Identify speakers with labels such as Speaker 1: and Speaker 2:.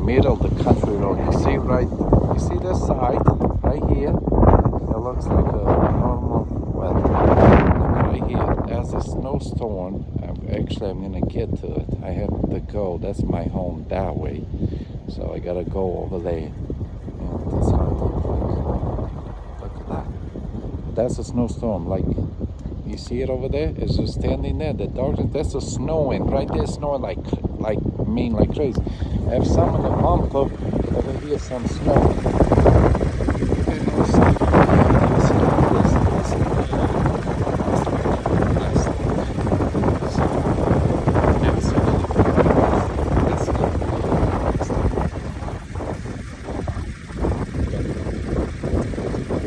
Speaker 1: middle of the country road. You see this side right here? It looks like a normal, well, right here. There's a snowstorm. I'm gonna get to it. I have to go. That's my home that way. So I gotta go over there. And that's how it looks like. Look at that. That's a snowstorm. Like, you see it over there? It's just standing there. The darkness. That's a snowing. Right there, snowing like crazy. I have some in the bumper over here, some snow.